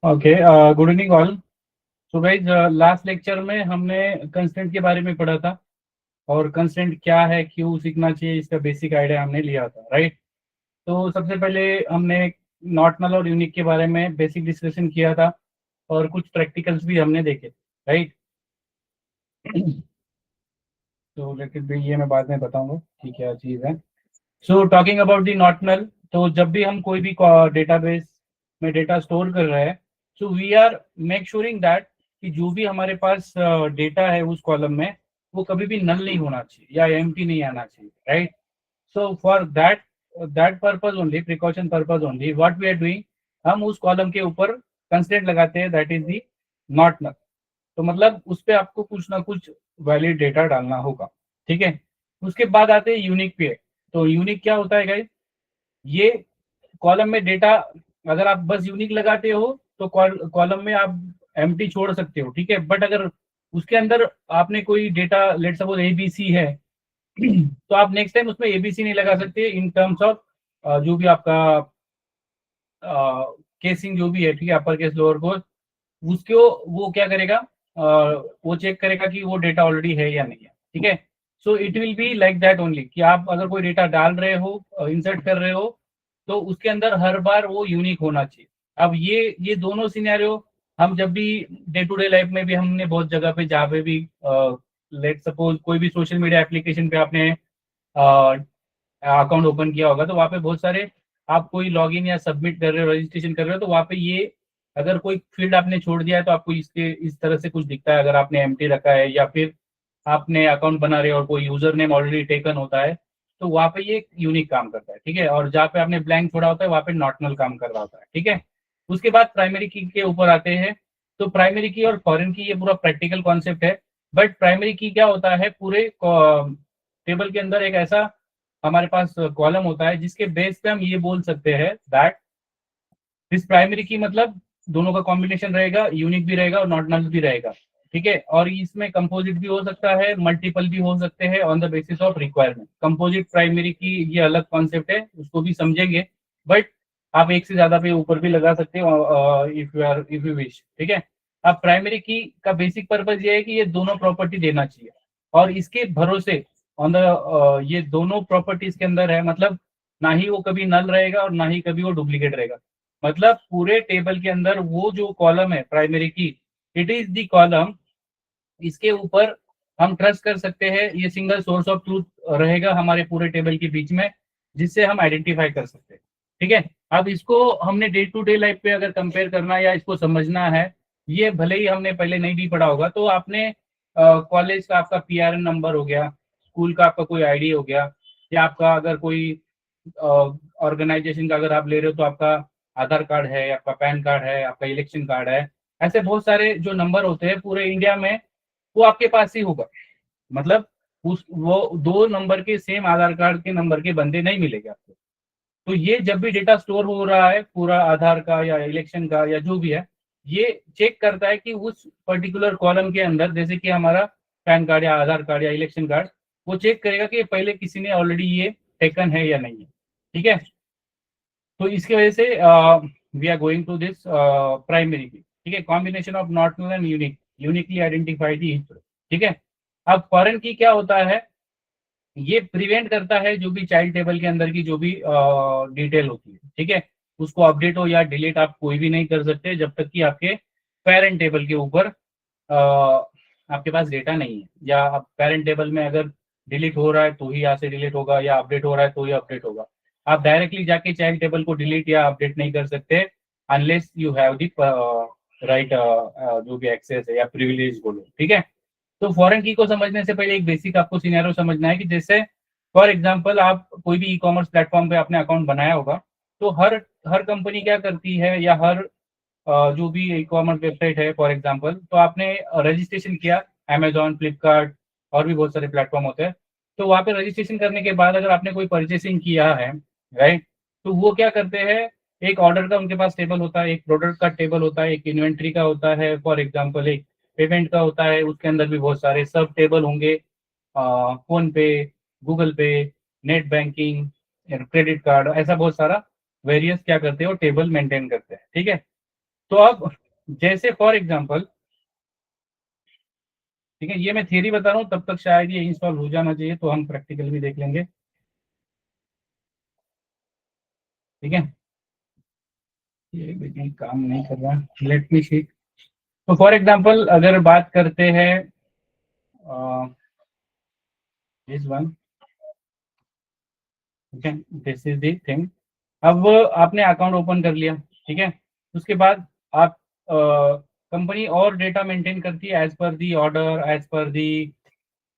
Okay, good evening all. So guys, last lecture में हमने constant के बारे में पढ़ा था और कंस्टेंट क्या है, क्यों सीखना चाहिए, इसका बेसिक आइडिया हमने लिया था, राइट। तो सबसे पहले हमने नॉट नल और यूनिक के बारे में बेसिक डिस्कशन किया था और कुछ प्रैक्टिकल्स भी हमने देखे, राइट। तो लेकिन भी ये मैं बाद में बताऊंगा कि क्या चीज़ है। So talking about the not null, तो जब भी हम कोई भी डेटाबेस में डेटा स्टोर कर रहे हैं, so we are make suring that कि जो भी हमारे पास डेटा है उस कॉलम में, वो कभी भी नल नहीं होना चाहिए या एम्प्टी नहीं आना चाहिए, right. So for that that purpose only, precaution purpose only, what we are doing, हम उस कॉलम के ऊपर कंस्टेंट लगाते हैं, that is the not null. तो मतलब उस पर आपको कुछ ना कुछ वैलिड डेटा डालना होगा, ठीक है। उसके बाद आते हैं यूनिक पे। तो यूनिक क्या होता है गाइस? ये कॉलम में डेटा, अगर आप बस यूनिक लगाते हो तो कॉलम में आप एम्प्टी छोड़ सकते हो, ठीक है। बट अगर उसके अंदर आपने कोई डेटा, लेट सपोज एबीसी है, तो आप नेक्स्ट टाइम उसमें एबीसी नहीं लगा सकते इन टर्म्स ऑफ जो भी आपका केसिंग जो भी है, ठीक है, अपर केस लोअर केस, उसको वो क्या करेगा, वो चेक करेगा कि वो डेटा ऑलरेडी है या नहीं है, ठीक है। So it will be like that only कि आप अगर कोई डेटा डाल रहे हो, इंसर्ट कर रहे हो, तो उसके अंदर हर बार वो यूनिक होना चाहिए। अब ये दोनों सिनेरियो हम जब भी डे टू डे लाइफ में भी हमने बहुत जगह पे, जहाँ पे भी लेट सपोज कोई भी सोशल मीडिया एप्लीकेशन पे आपने अकाउंट ओपन किया होगा, तो वहाँ पे बहुत सारे आप कोई लॉगिन या सबमिट कर रहे हो, रजिस्ट्रेशन कर रहे हो, तो वहाँ पे ये अगर कोई फील्ड आपने छोड़ दिया है तो आपको इसके इस तरह से कुछ दिखता है। अगर आपने एम्प्टी रखा है या फिर आपने अकाउंट बना रहे हो और कोई यूजर नेम ऑलरेडी टेकन होता है, तो वहाँ पे ये यूनिक काम करता है, ठीक है। और जहाँ पे आपने ब्लैंक छोड़ा होता है वहाँ पे नॉट नल काम कर रहा होता है, ठीक है। उसके बाद प्राइमरी की के ऊपर आते हैं। तो प्राइमरी की और फॉरेन की ये पूरा प्रैक्टिकल कॉन्सेप्ट है। बट प्राइमरी की क्या होता है, पूरे टेबल के अंदर एक ऐसा हमारे पास कॉलम होता है जिसके बेस पे हम ये बोल सकते हैं दैट दिस प्राइमरी की, मतलब दोनों का कॉम्बिनेशन रहेगा, यूनिक भी रहेगा और नॉट नल भी रहेगा, ठीक है। और इसमें कंपोजिट भी हो सकता है, मल्टीपल भी हो सकते हैं on the basis of requirement. Composite primary की ये अलग कॉन्सेप्ट है, उसको भी समझेंगे। बट आप एक से ज्यादा पे ऊपर भी लगा सकते हो इफ यू विश, ठीक है। अब प्राइमरी की का बेसिक पर्पज ये है कि ये दोनों प्रॉपर्टी देना चाहिए, और इसके भरोसे ऑन द ये दोनों प्रॉपर्टीज के अंदर है, मतलब ना ही वो कभी नल रहेगा और ना ही कभी वो डुप्लीकेट रहेगा। मतलब पूरे टेबल के अंदर वो जो कॉलम है प्राइमरी की, इट इज द कॉलम, इसके ऊपर हम ट्रस्ट कर सकते हैं, ये सिंगल सोर्स ऑफ ट्रूथ रहेगा हमारे पूरे टेबल के बीच में, जिससे हम आइडेंटिफाई कर सकते हैं, ठीक है। अब इसको हमने डे टू डे लाइफ पे अगर कंपेयर करना या इसको समझना है, ये भले ही हमने पहले नहीं भी पढ़ा होगा, तो आपने कॉलेज का आपका पीआरएन नंबर हो गया, स्कूल का आपका कोई आईडी हो गया, या आपका अगर कोई ऑर्गेनाइजेशन का अगर आप ले रहे हो तो आपका आधार कार्ड है, आपका पैन कार्ड है, आपका इलेक्शन कार्ड है, ऐसे बहुत सारे जो नंबर होते हैं पूरे इंडिया में, वो आपके पास ही होगा। मतलब उस वो दो नंबर के सेम आधार कार्ड के नंबर के बंदे नहीं मिलेंगे आपको। तो ये जब भी डेटा स्टोर हो रहा है, पूरा आधार का या इलेक्शन का या जो भी है, ये चेक करता है कि उस पर्टिकुलर कॉलम के अंदर, जैसे कि हमारा पैन कार्ड या आधार कार्ड या इलेक्शन कार्ड, वो चेक करेगा कि पहले किसी ने ऑलरेडी ये टेकन है या नहीं है, ठीक है। तो इसकी वजह से we are going to this primary key, ठीक है, combination of not null and unique, uniquely identified, ठीक है। अब फॉरेन की क्या होता है, ये प्रिवेंट करता है जो भी चाइल्ड टेबल के अंदर की जो भी डिटेल होती है, ठीक है, उसको अपडेट हो या डिलीट आप कोई भी नहीं कर सकते जब तक कि आपके पेरेंट टेबल के ऊपर आपके पास डेटा नहीं है, या आप पेरेंट टेबल में अगर डिलीट हो रहा है तो ही यहाँ से डिलीट होगा, या अपडेट हो रहा है तो ही अपडेट होगा। आप डायरेक्टली जाके चाइल्ड टेबल को डिलीट या अपडेट नहीं कर सकते unless you have the right, जो भी एक्सेस है या प्रिविलेज बोलो, ठीक है। तो फॉरेन की को समझने से पहले एक बेसिक आपको सिनेरियो समझना है कि जैसे फॉर एग्जांपल आप कोई भी ई कॉमर्स प्लेटफॉर्म पे आपने अकाउंट बनाया होगा, तो हर हर कंपनी क्या करती है, या हर जो भी ई कॉमर्स वेबसाइट है फॉर एग्जांपल, तो आपने रजिस्ट्रेशन किया, अमेजॉन, फ्लिपकार्ट और भी बहुत सारे प्लेटफॉर्म होते हैं। तो वहाँ पे रजिस्ट्रेशन करने के बाद अगर आपने कोई परचेसिंग किया है, राइट, तो वो क्या करते हैं, एक ऑर्डर का उनके पास टेबल होता है, एक प्रोडक्ट का टेबल होता है, एक इन्वेंट्री का होता है, फॉर एग्जाम्पल एक पेमेंट का होता है, उसके अंदर भी बहुत सारे सब टेबल होंगे, फोन पे, गूगल पे, नेट बैंकिंग, क्रेडिट कार्ड, ऐसा बहुत सारा वेरियस क्या करते हो टेबल मेंटेन करते हैं, ठीक है। तो अब जैसे फॉर एग्जांपल, ठीक है, ये मैं थियरी बता रहा हूँ, तब तक शायद ये इंस्टॉल हो जाना चाहिए, तो हम प्रैक्टिकल भी देख लेंगे। ठीक है, ये लेकिन काम नहीं कर रहा, लेट मी सी। तो फॉर एग्जांपल अगर बात करते हैं दिस वन, ठीक है, दिस इज द थिंग। अब आपने अकाउंट ओपन कर लिया, ठीक है, उसके बाद आप कंपनी और डेटा मेंटेन करती है as per the order, as per the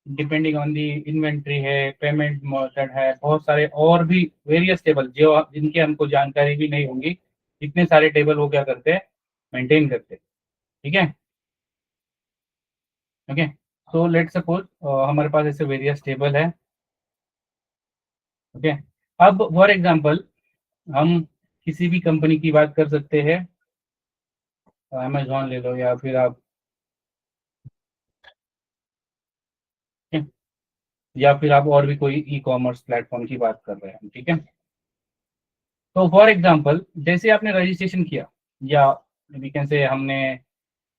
depending on the inventory है, पेमेंट मेथड है, बहुत सारे और भी वेरियस टेबल जो जिनकी हमको जानकारी भी नहीं होंगी, इतने सारे टेबल वो क्या करते हैं, मेंटेन करते हैं। ठीक है, ओके। तो लेट सपोज हमारे पास ऐसे वेरियस टेबल है। ओके, अब फॉर एग्जांपल हम किसी भी कंपनी की बात कर सकते हैं, अमेजोन ले लो या फिर आप, या फिर आप और भी कोई ई कॉमर्स प्लेटफॉर्म की बात कर रहे हैं, ठीक है। तो फॉर एग्जांपल जैसे आपने रजिस्ट्रेशन किया, या वी कैन से हमने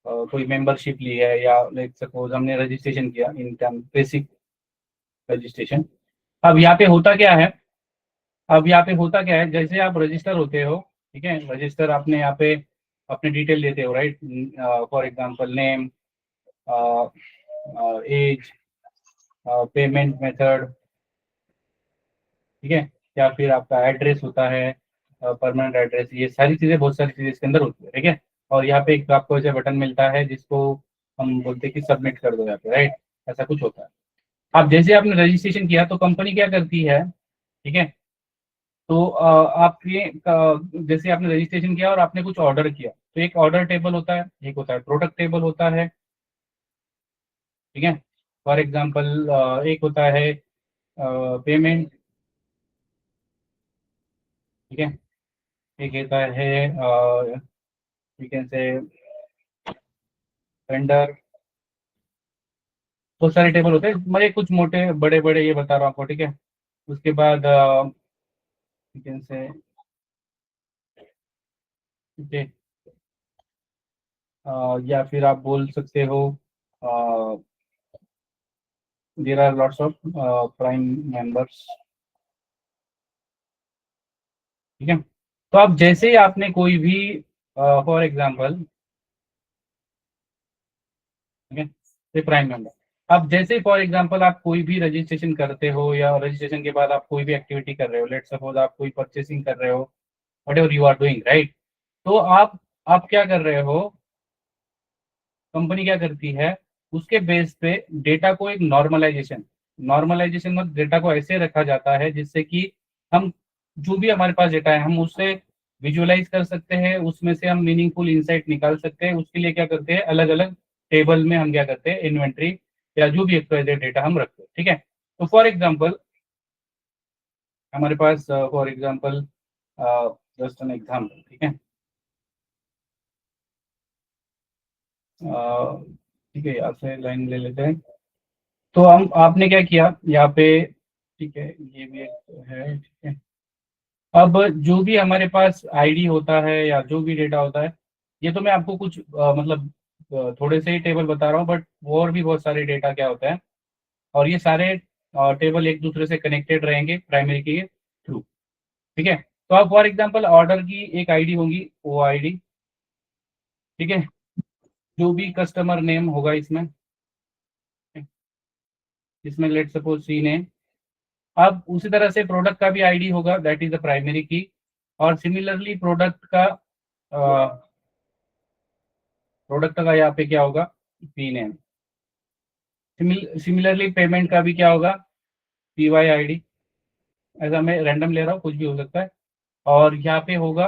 कोई मेंबरशिप ली है, या लेट सपोज हमने रजिस्ट्रेशन किया, इनकम बेसिक रजिस्ट्रेशन। अब यहाँ पे होता क्या है, जैसे आप रजिस्टर होते हो, ठीक है, रजिस्टर आपने यहाँ पे अपने डिटेल देते हो, right, for example name, age, payment method, ठीक है, या फिर आपका एड्रेस होता है, परमानेंट एड्रेस, ये सारी चीजें, बहुत सारी चीजें इसके अंदर होती है, ठीक है। और यहाँ पे एक आपको ऐसे बटन मिलता है जिसको हम बोलते हैं कि सबमिट कर दो यहाँ पे, राइट, ऐसा कुछ होता है। अब जैसे आपने रजिस्ट्रेशन किया तो कंपनी क्या करती है, ठीक है, तो आपके जैसे आपने रजिस्ट्रेशन किया और आपने कुछ ऑर्डर किया, तो एक ऑर्डर टेबल होता है, एक होता है प्रोडक्ट टेबल होता है, ठीक है। फॉर एग्जांपल एक होता है पेमेंट, ठीक है, एक होता है वी कैन से वेंडर, बहुत सारे टेबल होते हैं, मैं कुछ मोटे बड़े बड़े ये बता रहा हूँ आपको, ठीक है। उसके बाद वी कैन से, ठीक है, या फिर आप बोल सकते हो there are lots of prime members, ठीक है। तो अब जैसे ही आपने कोई भी फॉर एग्जांपल, ठीक है, ये प्राइम मेंबर, अब जैसे फॉर एग्जांपल आप कोई भी रजिस्ट्रेशन करते हो, या रजिस्ट्रेशन के बाद आप कोई भी एक्टिविटी कर रहे हो, लेट सपोज आप कोई परचेसिंग कर रहे हो, whatever you are doing, right, तो आप क्या कर रहे हो, कंपनी क्या करती है, उसके बेस पे डेटा को एक नॉर्मलाइजेशन, में डेटा को ऐसे रखा जाता है जिससे कि हम जो भी हमारे पास डेटा है हम उससे विजुअलाइज कर सकते हैं, उसमें से हम मीनिंगफुल इंसाइट निकाल सकते हैं। उसके लिए क्या करते हैं, अलग अलग टेबल में हम क्या करते हैं, इन्वेंट्री या जो भी एक्सवाइजेड डेटा हम रखते हैं, ठीक है। तो फॉर एग्जाम्पल हमारे पास for example just an example, ठीक है, ठीक है, यहाँ से लाइन ले लेते हैं। तो हम आपने क्या किया यहाँ पे, ठीक है, ये भी एक है, ठीक है। अब जो भी हमारे पास आईडी होता है या जो भी डेटा होता है, ये तो मैं आपको कुछ मतलब थोड़े से ही टेबल बता रहा हूँ, बट और भी बहुत सारे डेटा क्या होता है, और ये सारे टेबल एक दूसरे से कनेक्टेड रहेंगे प्राइमरी के थ्रू, ठीक है। तो अब फॉर एग्जांपल ऑर्डर की एक आईडी होगी, वो आईडी, ठीक है, जो भी कस्टमर नेम होगा इसमें, इसमें लेट सपोज सी नेम। अब उसी तरह से प्रोडक्ट का भी आईडी होगा, दैट इज द प्राइमरी की, और सिमिलरली प्रोडक्ट का यहाँ पे क्या होगा, पी नेम। सिमिलरली पेमेंट का भी क्या होगा, पी वाई आई डी। ऐसा मैं रैंडम ले रहा हूँ, कुछ भी हो सकता है। और यहाँ पे होगा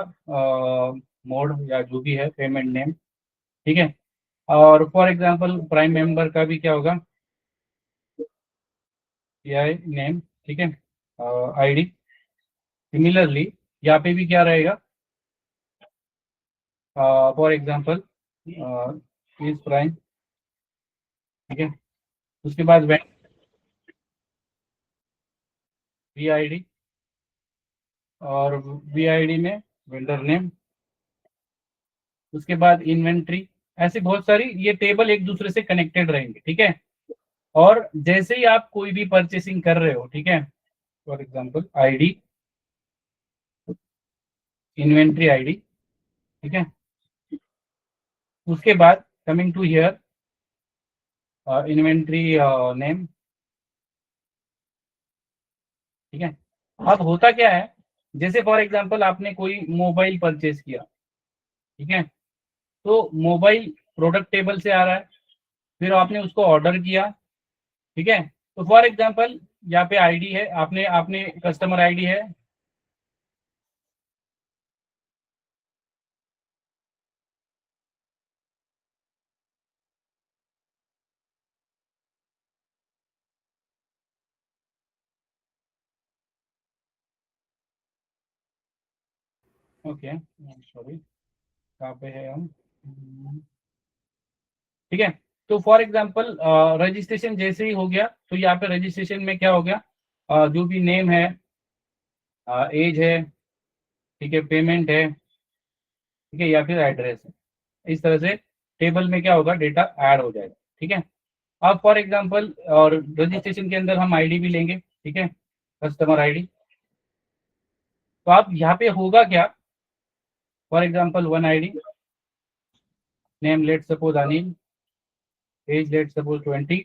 मोड या जो भी है पेमेंट नेम, ठीक है। और फॉर एग्जांपल प्राइम मेंबर का भी क्या होगा, पी आई नेम, ठीक है, आईडी। सिमिलरली यहाँ पे भी क्या रहेगा, फॉर एग्जांपल इज प्राइम, ठीक है। उसके बाद वी आई डी, और वी आई डी में वेंडर नेम, उसके बाद इन्वेंट्री, ऐसे बहुत सारी ये टेबल एक दूसरे से कनेक्टेड रहेंगे, ठीक है। और जैसे ही आप कोई भी परचेसिंग कर रहे हो, ठीक है, for example ID, inventory ID, ठीक है, उसके बाद coming to here inventory name, ठीक है। अब होता क्या है, जैसे फॉर एग्जांपल आपने कोई मोबाइल परचेस किया, ठीक है, तो मोबाइल प्रोडक्ट टेबल से आ रहा है, फिर आपने उसको ऑर्डर किया, ठीक है। तो फॉर एग्जांपल यहाँ पे आईडी है, आपने आपने कस्टमर आईडी है, ओके सॉरी, कहाँ पे है हम, ठीक है। तो फॉर एग्जांपल रजिस्ट्रेशन जैसे ही हो गया, तो यहाँ पे रजिस्ट्रेशन में क्या हो गया, जो भी नेम है, एज है, ठीक है, पेमेंट है, ठीक है, या फिर एड्रेस है, इस तरह से टेबल में क्या होगा, डेटा ऐड हो जाएगा, ठीक है। अब फॉर एग्जांपल और रजिस्ट्रेशन के अंदर हम आईडी भी लेंगे, ठीक है, कस्टमर आईडी। तो आप यहाँ पे होगा क्या, for example one ID, name let suppose Anil, age let suppose 21,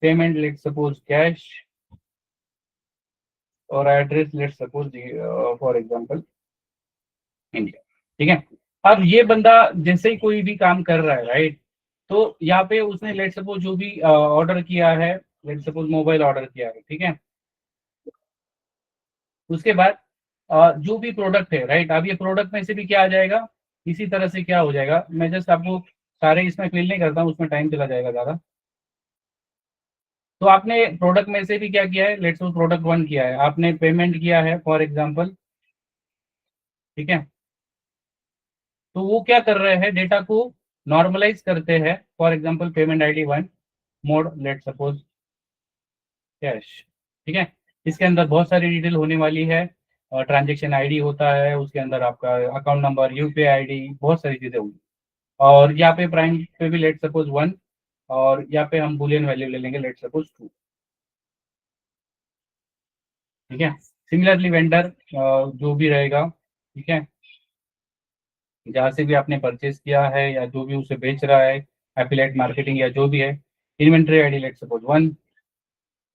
payment let suppose cash, और address let suppose for example India, ठीक है। अब ये बंदा जैसे ही कोई भी काम कर रहा है, राइट, तो यहाँ पे उसने लेट सपोज जो भी ऑर्डर किया है, लेट सपोज मोबाइल ऑर्डर किया है, ठीक है, उसके बाद जो भी प्रोडक्ट है, राइट, अब ये प्रोडक्ट में से भी क्या आ जाएगा, इसी तरह से क्या हो जाएगा, मैं जस्ट आपको सारे इसमें फिल नहीं करता हूँ, उसमें टाइम चला जाएगा ज़्यादा। तो आपने प्रोडक्ट में से भी क्या किया है, लेट्स सपोज प्रोडक्ट वन किया है, आपने पेमेंट किया है फॉर एग्जांपल, ठीक है। तो वो क्या कर रहे हैं, डेटा को नॉर्मलाइज करते हैं, for example payment ID one, mode late suppose cash, ठीक है। इसके अंदर बहुत सारी डिटेल होने वाली है, और ट्रांजेक्शन आईडी होता है, उसके अंदर आपका अकाउंट नंबर, यूपीआई आईडी, बहुत सारी चीजें होंगी। और यहाँ पे प्राइम पे भी लेट सपोज वन, और यहाँ पे हम बुलियन वैल्यू ले लेंगे, लेट सपोज टू, ठीक है। सिमिलरली वेंडर जो भी रहेगा, ठीक है, जहाँ से भी आपने परचेज किया है या जो भी उसे बेच रहा है, एफिलिएट मार्केटिंग या जो भी है, inventory ID let suppose one.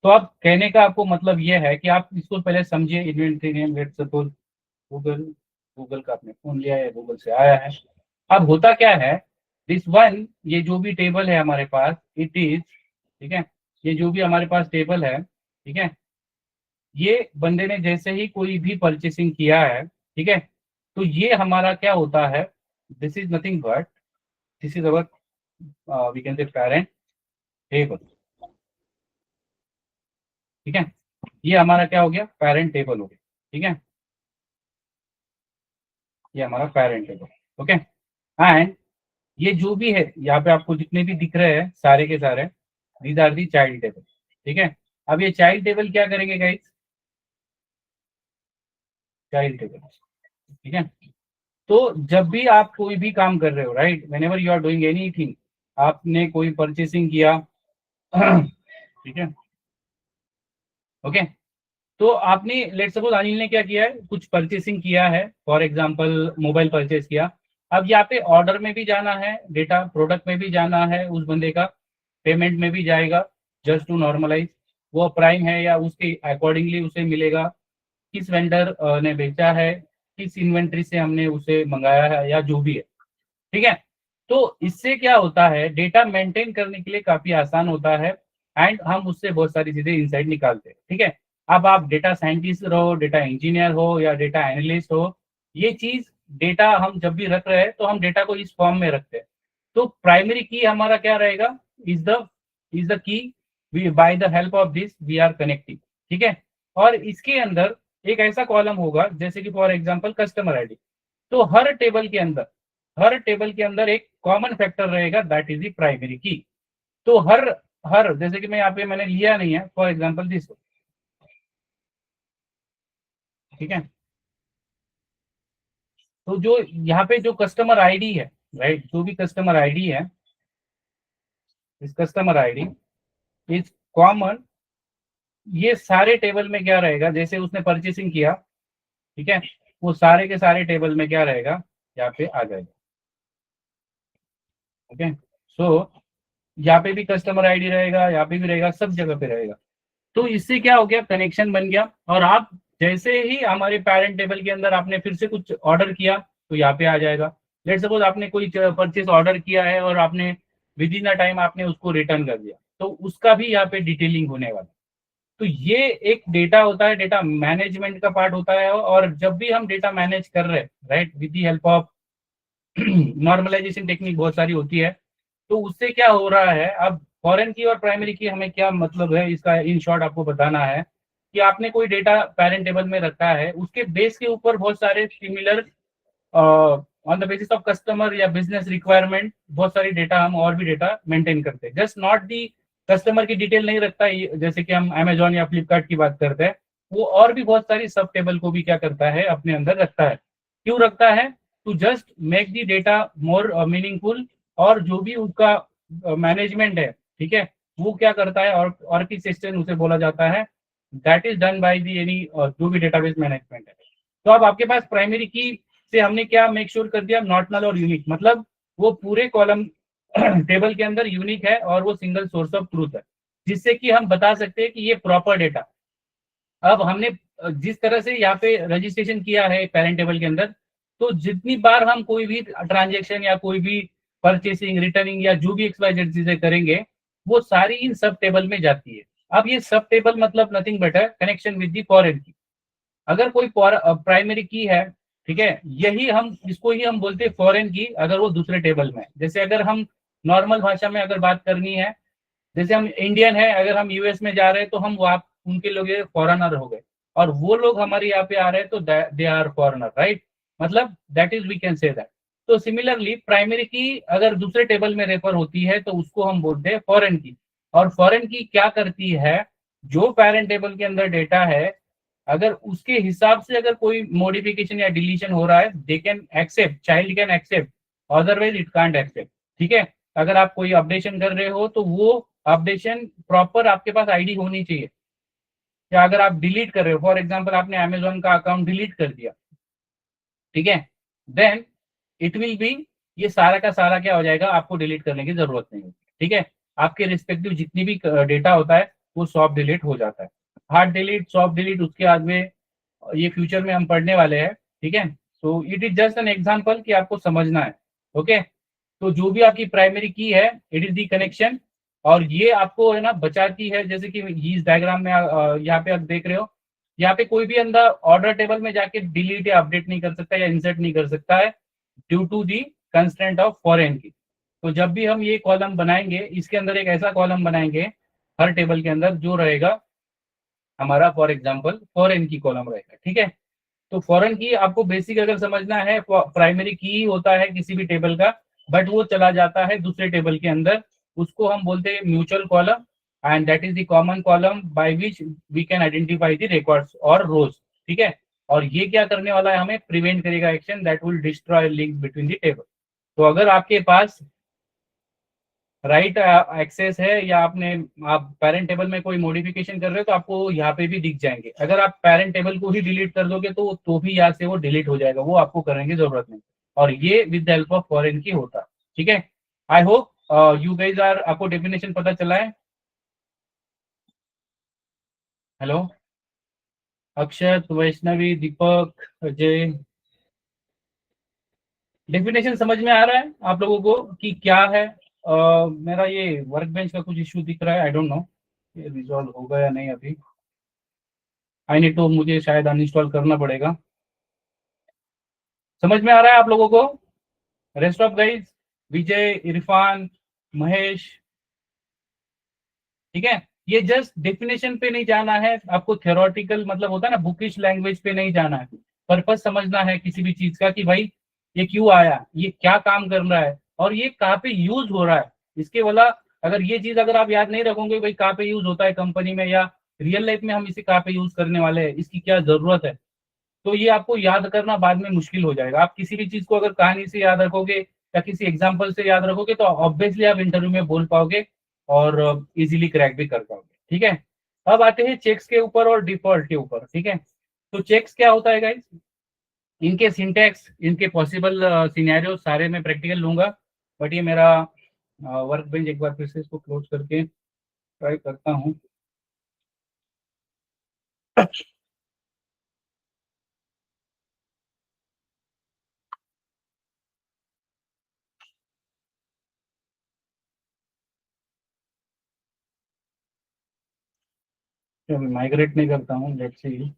तो आप कहने का आपको मतलब ये है कि आप इसको पहले समझिए, inventory name let suppose Google, Google का आपने फोन लिया है, गूगल से आया है। अब होता क्या है, दिस वन, ये जो भी टेबल है हमारे पास, इट इज, ठीक है, ये जो भी हमारे पास टेबल है, ठीक है, ये बंदे ने जैसे ही कोई भी परचेसिंग किया है, ठीक है, तो ये हमारा क्या होता है, this is nothing but, this is our we can say parent table, ठीक है। ये हमारा क्या हो गया, पेरेंट टेबल हो गया, ठीक है, ये हमारा पेरेंट टेबल, ओके। एंड ये जो भी है यहाँ पे आपको जितने भी दिख रहे हैं सारे के सारे, these are the child table, ठीक है। अब ये चाइल्ड टेबल क्या करेंगे गाइस, चाइल्ड टेबल, ठीक है। तो जब भी आप कोई भी काम कर रहे हो, right, whenever you are doing anything, आपने कोई परचेसिंग किया, ठीक है, ओके। तो आपने लेट सपोज अनिल ने क्या किया है, कुछ परचेसिंग किया है, फॉर एग्जांपल मोबाइल परचेस किया। अब यहाँ पे ऑर्डर में भी जाना है, डेटा प्रोडक्ट में भी जाना है उस बंदे का, पेमेंट में भी जाएगा, जस्ट टू नॉर्मलाइज, वो प्राइम है या उसके अकॉर्डिंगली उसे मिलेगा, किस वेंडर ने बेचा है, किस इन्वेंट्री से हमने उसे मंगाया है, या जो भी है, ठीक है। तो इससे क्या होता है, डेटा मेंटेन करने के लिए काफी आसान होता है, एंड हम उससे बहुत सारी चीजें इनसाइट निकालते हैं, ठीक है। अब आप डेटा साइंटिस्ट रहो, डेटा इंजीनियर हो, या डेटा एनालिस्ट हो, ये चीज डेटा हम जब भी रख रहे हैं तो हम डेटा को इस फॉर्म में रखते हैं। तो प्राइमरी की हमारा क्या रहेगा, is the key, by the help of this we are connecting, ठीक है। और इसके अंदर एक ऐसा कॉलम होगा, जैसे कि फॉर एग्जांपल कस्टमर आईडी। तो हर टेबल के अंदर एक कॉमन फैक्टर रहेगा, दैट इज द प्राइमरी की। तो हर हर जैसे कि मैं यहाँ पे मैंने लिया नहीं है, फॉर एग्जांपल दिस, ठीक है, तो जो यहाँ पे जो कस्टमर आईडी है, राइट, जो भी कस्टमर आईडी है, इस कस्टमर आईडी इज कॉमन, ये सारे टेबल में क्या रहेगा, जैसे उसने परचेसिंग किया, ठीक है, वो सारे के सारे टेबल में क्या रहेगा, यहाँ पे आ जाएगा। ओके, सो यहाँ पे भी कस्टमर आईडी रहेगा, यहाँ पे भी रहेगा, सब जगह पे रहेगा। तो इससे क्या हो गया, कनेक्शन बन गया। और आप जैसे ही हमारे पेरेंट टेबल के अंदर आपने फिर से कुछ ऑर्डर किया तो यहाँ पे आ जाएगा। लेट सपोज आपने कोई परचेज ऑर्डर किया है और आपने विद इन अ टाइम आपने उसको रिटर्न कर दिया, तो उसका भी यहाँ पे डिटेलिंग होने वाला। तो ये एक डेटा होता है, डेटा मैनेजमेंट का पार्ट होता है। और जब भी हम डेटा मैनेज कर रहे हैं, right, with the help of normalisation technique बहुत सारी होती है, तो उससे क्या हो रहा है, अब फॉरेन की और प्राइमरी की हमें क्या मतलब है, इसका इन शॉर्ट आपको बताना है कि आपने कोई डेटा पेरेंट टेबल में रखा है, उसके बेस के ऊपर बहुत सारे similar on the basis of customer या बिजनेस रिक्वायरमेंट बहुत सारी डेटा हम और भी डेटा मेंटेन करते हैं। जस्ट नॉट दी कस्टमर की डिटेल नहीं रखता, जैसे कि हम अमेजोन या फ्लिपकार्ट की बात करते हैं, वो और भी बहुत सारी सब टेबल को भी क्या करता है, अपने अंदर रखता है। क्यों रखता है, to just make the data more meaningful, और जो भी उसका मैनेजमेंट है, ठीक है, वो क्या करता है, और ऑर्केस्ट्रेशन उसे बोला जाता है, that is done by the any जो भी डेटाबेस मैनेजमेंट है। तो अब आपके पास प्राइमरी की से हमने क्या मेक श्योर कर दिया, नॉट नल और यूनिक, मतलब वो पूरे कॉलम टेबल के अंदर यूनिक है और वो सिंगल सोर्स ऑफ ट्रूथ है, जिससे कि हम बता सकते हैं कि ये प्रॉपर डेटा। अब हमने जिस तरह से यहाँ पे रजिस्ट्रेशन किया है पेरेंट टेबल के अंदर, तो जितनी बार हम कोई भी ट्रांजेक्शन या कोई भी परचेसिंग, रिटर्निंग या जो भी एक्सवाइजेड चीजें करेंगे, वो सारी इन सब टेबल में जाती है। अब ये सब टेबल मतलब नथिंग बट है कनेक्शन विद दी फॉरेन की। अगर कोई प्राइमरी की है, ठीक है, यही हम इसको ही हम बोलते हैं फॉरेन की, अगर वो दूसरे टेबल में है। जैसे अगर हम नॉर्मल भाषा में अगर बात करनी है, जैसे हम इंडियन है, अगर हम यूएस में जा रहे हैं तो हम वहाँ उनके लोग फॉरेनर हो गए, और वो लोग हमारे यहाँ पे आ रहे हैं तो दे आर फॉरेनर, राइट, मतलब that is we can say that. तो सिमिलरली प्राइमरी की अगर दूसरे टेबल में रेफर होती है तो उसको हम बोलते हैं फॉरेन की। और फॉरेन की क्या करती है, जो पेरेंट टेबल के अंदर डेटा है, अगर उसके हिसाब से अगर कोई मॉडिफिकेशन या डिलीशन हो रहा है, they can accept, child can accept, otherwise it can't accept, ठीक है। अगर आप कोई अपडेशन कर रहे हो तो वो अपडेशन प्रॉपर आपके पास आईडी होनी चाहिए। या अगर आप डिलीट कर रहे हो, फॉर एग्जांपल आपने अमेजोन का अकाउंट डिलीट कर दिया, ठीक है, देन इट विल बी, ये सारा का सारा क्या हो जाएगा, आपको डिलीट करने की जरूरत नहीं होती, ठीक है। आपके रिस्पेक्टिव जितनी भी डेटा होता है वो सॉफ्ट डिलीट हो जाता है। हार्ड डिलीट, सॉफ्ट डिलीट उसके बाद में ये फ्यूचर में हम पढ़ने वाले हैं, ठीक है। So it is just an example कि आपको समझना है। ओके, तो जो भी आपकी प्राइमरी की है, इट इज दी कनेक्शन, और ये आपको है ना बचाती है। जैसे कि इस डायग्राम में यहाँ पे आप देख रहे हो, यहाँ पे कोई भी अंदर ऑर्डर टेबल में जाके डिलीट या अपडेट नहीं कर सकता या इंसर्ट नहीं कर सकता है, due to the constraint of foreign key. तो जब भी हम ये कॉलम बनाएंगे, इसके अंदर एक ऐसा कॉलम बनाएंगे हर टेबल के अंदर जो रहेगा हमारा, फॉर एग्जाम्पल फॉरेन की कॉलम रहेगा, ठीक है। तो फॉरेन की आपको बेसिक अगर समझना है, प्राइमरी की ही होता है किसी भी टेबल का, बट वो चला जाता है दूसरे टेबल के अंदर, उसको हम बोलते हैं mutual column, and that is the common column by which we can identify the records और रोज, ठीक है। और ये क्या करने वाला है, हमें प्रिवेंट करेगा action that will destroy link between the table. तो अगर आपके पास राइट एक्सेस है, या आपने आप पेरेंट टेबल में कोई मॉडिफिकेशन कर रहे हो, तो आपको यहाँ पे भी दिख जाएंगे। अगर आप पेरेंट टेबल को ही डिलीट कर दोगे तो भी यहाँ से वो डिलीट हो जाएगा, वो आपको करने की जरूरत नहीं। और ये with the help of foreign key होता है, ठीक है। I hope you guys are, आपको डेफिनेशन पता चला है। हेलो, अक्षत, वैष्णवी, दीपक, अजय, डेफिनेशन समझ में आ रहा है आप लोगों को कि क्या है। मेरा ये वर्क बेंच का कुछ इश्यू दिख रहा है, आई डोंट नो ये रिजॉल्व होगा या नहीं अभी। आई नीड टू, मुझे शायद अनइंस्टॉल करना पड़ेगा। समझ में आ रहा है आप लोगों को? रेस्ट ऑफ गाइज, विजय, इरफान, महेश, ठीक है। ये जस्ट डेफिनेशन पे नहीं जाना है आपको, थ्योरेटिकल मतलब होता है ना, बुकिश लैंग्वेज पे नहीं जाना है। पर्पस समझना है किसी भी चीज का कि भाई ये क्यों आया, ये क्या काम कर रहा है, और ये कहाँ पे यूज हो रहा है। इसके वाला अगर ये चीज अगर आप याद नहीं रखोगे भाई कहाँ पे यूज होता है कंपनी में या रियल लाइफ में, हम इसे कहाँ पे यूज करने वाले हैं, इसकी क्या जरूरत है, तो ये आपको याद करना बाद में मुश्किल हो जाएगा। आप किसी भी चीज को अगर कहानी से याद रखोगे या किसी एग्जाम्पल से याद रखोगे तो ऑब्वियसली आप इंटरव्यू में बोल पाओगे और इजीली क्रैक भी कर पाओगे। ठीक है, अब आते हैं चेक्स के ऊपर और डिफॉल्ट के ऊपर। ठीक है, तो चेक्स क्या होता है गाइस, इनके सिंटैक्स, इनके पॉसिबल सिनेरियो सारे मैं प्रैक्टिकल लूंगा, बट ये मेरा वर्क बेंच एक बार फिर से इसको क्लोज करके ट्राई करता हूँ। माइग्रेट नहीं करता हूँ, लेट्स सी।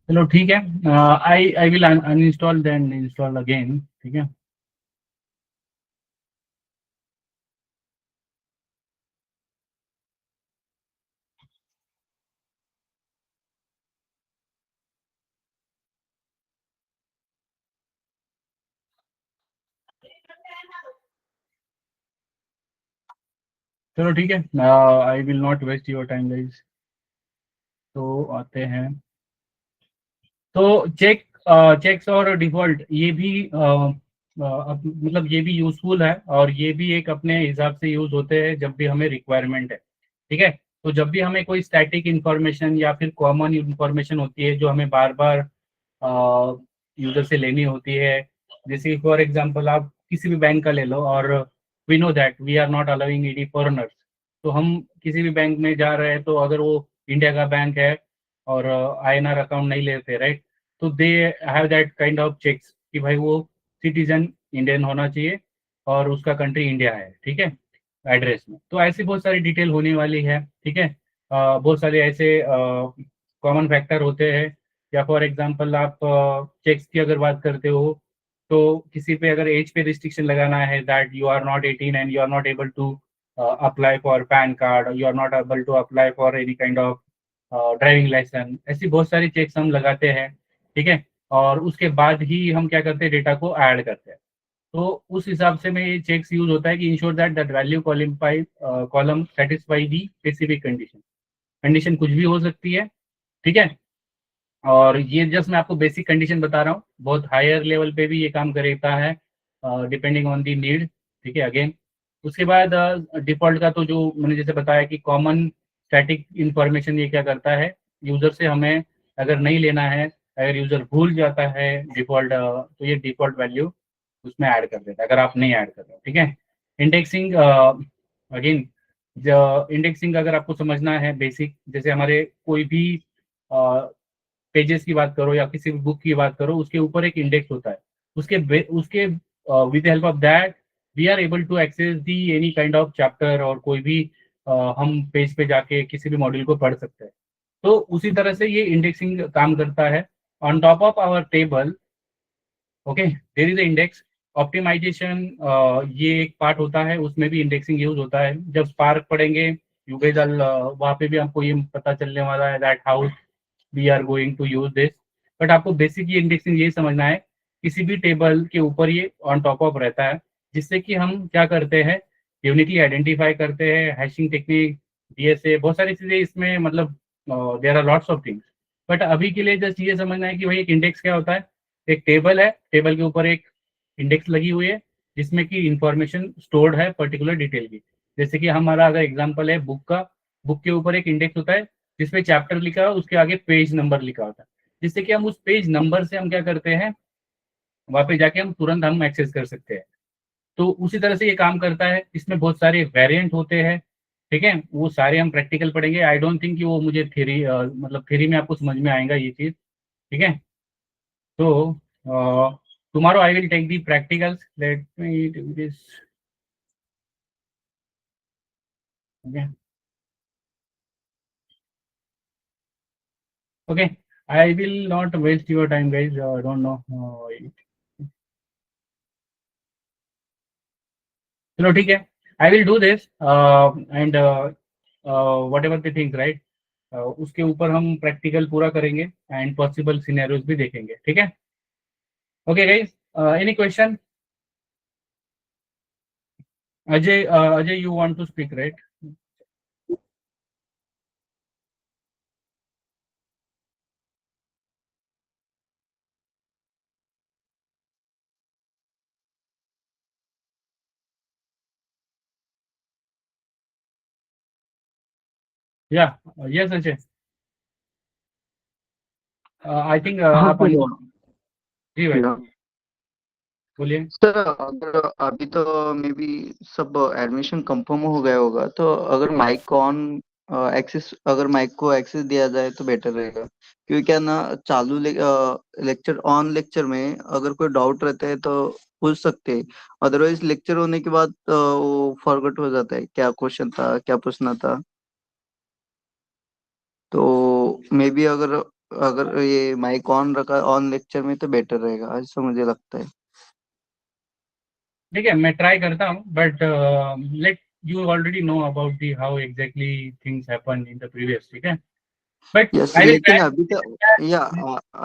चलो ठीक है, I I will uninstall then install again. ठीक है, चलो ठीक है, I will not waste your time guys. तो आते हैं, तो चेक्स और डिफॉल्ट ये भी मतलब ये भी यूजफुल है और ये भी एक अपने हिसाब से यूज होते हैं जब भी हमें रिक्वायरमेंट है। ठीक है, तो जब भी हमें कोई स्टैटिक इंफॉर्मेशन या फिर कॉमन इंफॉर्मेशन होती है जो हमें बार बार यूजर से लेनी होती है, जैसे फॉर एग्जांपल आप किसी भी बैंक का ले लो और we know that we are not allowing any foreigners. तो हम किसी भी बैंक में जा रहे हैं तो अगर वो इंडिया का बैंक है और INR अकाउंट नहीं लेते, राइट, तो they have that kind of checks कि भाई वो सिटीजन इंडियन होना चाहिए और उसका कंट्री इंडिया है। ठीक है, एड्रेस में तो ऐसी बहुत सारी डिटेल होने वाली है। ठीक है, बहुत सारे ऐसे कॉमन फैक्टर होते हैं, या फॉर एग्जांपल आप चेक्स की अगर बात करते हो तो किसी पे अगर एज पे रिस्ट्रिक्शन लगाना है, that you are not 18 and you are not able to apply for PAN card, you are not able to apply for any kind of driving licence, ऐसी बहुत सारी चेक्स हम लगाते हैं। ठीक है, और उसके बाद ही हम क्या करते हैं, डेटा को ऐड करते हैं। तो उस हिसाब से में ये चेक्स यूज होता है कि ensure that that value column satisfy the specific condition. Condition कुछ भी हो सकती है। ठीक है, और ये जस्ट मैं आपको बेसिक कंडीशन बता रहा हूँ, बहुत हायर लेवल पे भी ये काम करता है डिपेंडिंग ऑन दी नीड। ठीक है, अगेन उसके बाद डिफॉल्ट का तो जो मैंने जैसे बताया कि कॉमन स्टैटिक इंफॉर्मेशन ये क्या करता है, यूजर से हमें अगर नहीं लेना है, अगर यूजर भूल जाता है डिफॉल्ट, तो ये डिफॉल्ट वैल्यू उसमें ऐड कर देता है अगर आप नहीं ऐड कर रहे हो। ठीक है, इंडेक्सिंग, अगेन इंडेक्सिंग अगर आपको समझना है बेसिक, जैसे हमारे कोई भी पेजेस की बात करो या किसी भी बुक की बात करो, उसके ऊपर एक इंडेक्स होता है। उसके with help of that we are able to access the any kind of chapter, और कोई भी हम पेज पे जाके किसी भी मॉड्यूल को पढ़ सकते हैं। तो उसी तरह से ये इंडेक्सिंग काम करता है। On top of our table, okay, there is index optimisation, ये एक पार्ट होता है, उसमें भी इंडेक्सिंग यूज होता है। जब स्पार्क पढ़ेंगे यूगेजल, वहाँ पे भी आपको ये पता चलने वाला है that how we are going to use this. But आपको बेसिक ये इंडेक्सिंग ये समझना है, किसी भी टेबल के ऊपर ये ऑन टॉप ऑफ रहता है, जिससे कि हम क्या करते हैं, यूनिटी आइडेंटिफाई करते हैं, हैशिंग टेक्निक, DSA, बहुत सारी चीजें इसमें, मतलब there are lots of things. But अभी के लिए जस्ट ये समझना है कि भाई एक इंडेक्स क्या होता है। एक टेबल है, टेबल के ऊपर एक इंडेक्स लगी हुई है जिसमें कि इंफॉर्मेशन स्टोर्ड है पर्टिकुलर डिटेल की। जैसे कि हमारा अगर एग्जांपल है बुक का, बुक के ऊपर एक इंडेक्स होता है जिसपे चैप्टर लिखा है, उसके आगे पेज नंबर लिखा होता है, जिससे कि हम उस पेज नंबर से हम क्या करते हैं, वहां पे जाके हम तुरंत हम एक्सेस कर सकते हैं। तो उसी तरह से ये काम करता है। इसमें बहुत सारे वेरिएंट होते हैं। ठीक है, वो सारे हम प्रैक्टिकल पढ़ेंगे। आई डोंट थिंक कि वो मुझे थ्योरी, मतलब थ्योरी में आपको समझ में आएगा ये चीज। ठीक है, तो tomorrow I will take the practicals. Let me do this. Okay. Okay. I will not waste your time, guys. I don't know. चलो ठीक है, I will do this and what ever the things right, उसके ऊपर हम practical पूरा करेंगे and possible scenarios भी देखेंगे, ठीक है? Okay guys, any question? Ajay, you want to speak, right? Yeah, yes, Ajay. I think हाँ आप सर। जी भाई या बोलिए। सर, अगर अभी तो मे बी सब एडमिशन कंफर्म हो गया होगा, तो अगर माइक ऑन एक्सेस अगर माइक को एक्सेस दिया जाए तो बेटर रहेगा, क्योंकि क्या ना, चालू लेक्चर ऑन लेक्चर में अगर कोई डाउट रहता है तो पूछ सकते हैं। अदरवाइज लेक्चर होने के बाद वो फॉरगेट हो जाता है, क्या क्वेश्चन था, क्या पूछना था। तो मे बी अगर अगर ये माइक ऑन रखा ऑन लेक्चर में तो बेटर रहेगा, ऐसा मुझे लगता है। ठीक है, मैं ट्राई करता हूँ, but let you already know about the how exactly things happen in the previous, ठीक है? बट यस, आई विल लेकिन अभी तो ट्राई। या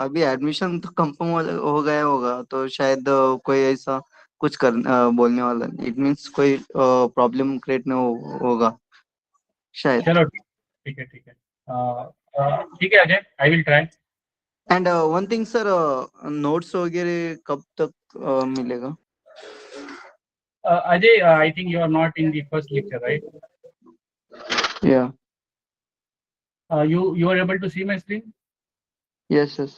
अभी एडमिशन तो कंफर्म हो गया होगा, तो शायद कोई ऐसा कुछ बोलने वाला नहीं। इट मीन्स कोई प्रॉब्लम क्रिएट नहीं होगा शायद। चलो ठीक है, ठीक है, ठीक है Ajay, I will try. And one thing sir, notes वगैरह कब तक मिलेगा? Ajay, I think you are not in the first lecture, right? या You are able to see my screen? Yes yes.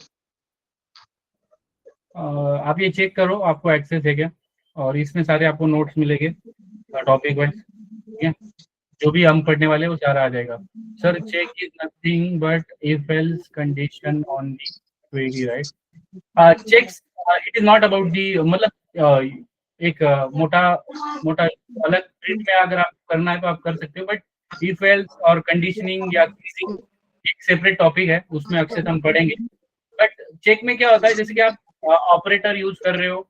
आप ये चेक करो आपको एक्सेस है क्या, और इसमें सारे आपको नोट्स मिलेंगे टॉपिक वाइज, ठीक है? जो भी हम पढ़ने वाले हैं वो सारा आ जाएगा। Sir, check is nothing but if else condition on the query, right? Checks, it is not about the, मतलब एक मोटा मोटा अलग प्रिंट में अगर आप करना है तो आप कर सकते हो, बट इफ एल्स और कंडीशनिंग या किसी एक सेपरेट टॉपिक है, उसमें अक्सर हम पढ़ेंगे। बट चेक में क्या होता है, जैसे कि आप ऑपरेटर यूज कर रहे हो,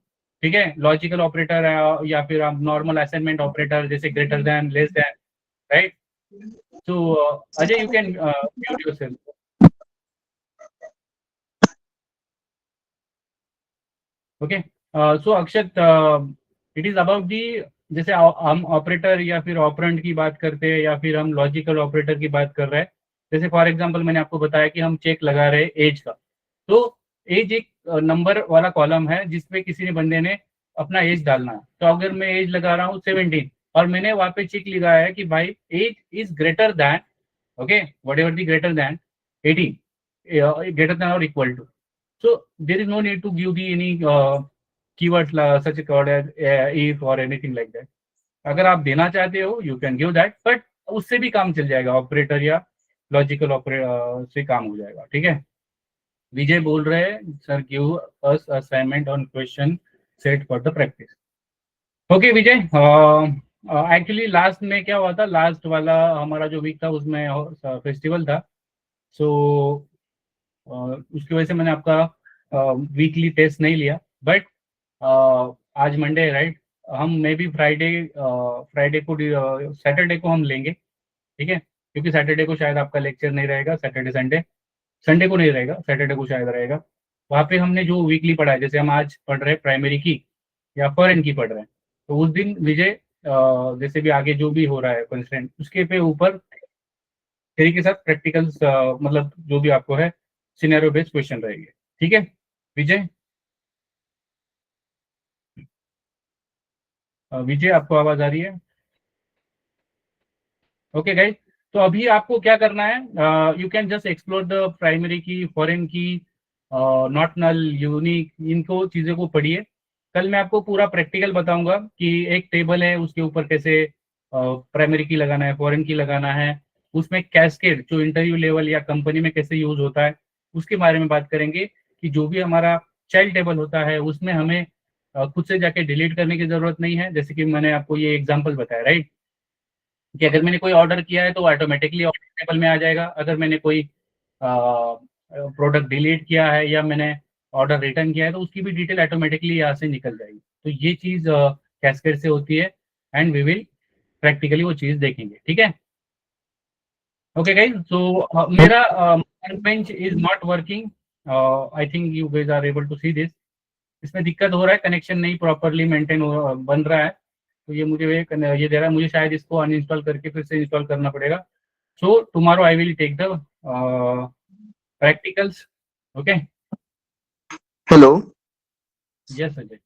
ठीक है, लॉजिकल ऑपरेटर या फिर आप नॉर्मल असाइनमेंट ऑपरेटर जैसे greater than, less than, right? तो Ajay, you can mute yourself. Okay, so Akshat, it is about the, जैसे हम ऑपरेटर या फिर ऑपरेंड की बात करते हैं या फिर हम लॉजिकल ऑपरेटर की बात कर रहे हैं। जैसे फॉर एग्जांपल मैंने आपको बताया कि हम चेक लगा रहे हैं एज का, तो एज एक नंबर वाला कॉलम है जिसपे किसी ने बंदे ने अपना एज डालना है। तो अगर मैं एज लगा रहा हूँ 17 और मैंने वहां पे चेक लगाया है कि भाई age is greater than, okay, whatever the greater than 18, greater than और equal to, so there is no need to give the any keywords such a word as if or anything like that. अगर आप देना चाहते हो you can give that, but उससे भी काम चल जाएगा, ऑपरेटर या लॉजिकल ऑपरेटर से काम हो जाएगा, ठीक है? विजय बोल रहे हैं sir give us assignment on question set for the practice. Okay Vijay, actually last में क्या हुआ था, लास्ट वाला हमारा जो वीक था उसमें फेस्टिवल था, सो उसकी वजह से मैंने आपका वीकली टेस्ट नहीं लिया। बट आज मंडे है, राइट? हम मे बी फ्राइडे को, सैटरडे को हम लेंगे, ठीक है? क्योंकि सैटरडे को शायद आपका लेक्चर नहीं रहेगा, सैटरडे संडे, संडे को नहीं रहेगा, सैटरडे को शायद रहेगा। वहाँ पे हमने जो वीकली पढ़ा है, जैसे हम आज पढ़ रहे हैं प्राइमरी की या फॉरेन की पढ़ रहे हैं, तो उस दिन विजय जैसे भी आगे जो भी हो रहा है कंस्टेंट उसके पे ऊपर थ्योरी के साथ प्रैक्टिकल्स, मतलब जो भी आपको है सिनेरियो बेस्ड क्वेश्चन रहेंगे, ठीक है विजय? विजय, आपको आवाज आ रही है? ओके गाइस, तो अभी आपको क्या करना है, you can just explore the primary की, फॉरेन की, नॉट नल, यूनिक, इनको चीज़ों को पढ़िए। कल मैं आपको पूरा प्रैक्टिकल बताऊंगा कि एक टेबल है उसके ऊपर कैसे प्राइमरी की लगाना है, फॉरेन की लगाना है, उसमें कैस्केड जो इंटरव्यू लेवल या कंपनी में कैसे यूज होता है उसके बारे में बात करेंगे। कि जो भी हमारा चाइल्ड टेबल होता है उसमें हमें खुद से जाके डिलीट करने की जरूरत नहीं है, जैसे कि मैंने आपको ये एग्जांपल बताया, राइट? कि अगर मैंने कोई ऑर्डर किया है तो ऑटोमेटिकली ऑर्डर टेबल में आ जाएगा, अगर मैंने कोई प्रोडक्ट डिलीट किया है या मैंने ऑर्डर रिटर्न किया है तो उसकी भी डिटेल ऑटोमेटिकली यहाँ से निकल जाएगी। तो ये चीज़ कैस्केड से होती है, एंड वी विल प्रैक्टिकली वो चीज देखेंगे, ठीक है। ओके गाइस, सो मेरा bench is not working, I think you guys are able to see this. इसमें दिक्कत हो रहा है, कनेक्शन नहीं प्रॉपरली मेंटेन बन रहा है, तो ये मुझे ये दे रहा है, मुझे शायद इसको अनइंस्टॉल करके फिर से इंस्टॉल करना पड़ेगा। So tomorrow I will take the practicals, okay. Hello. Yes Ajay.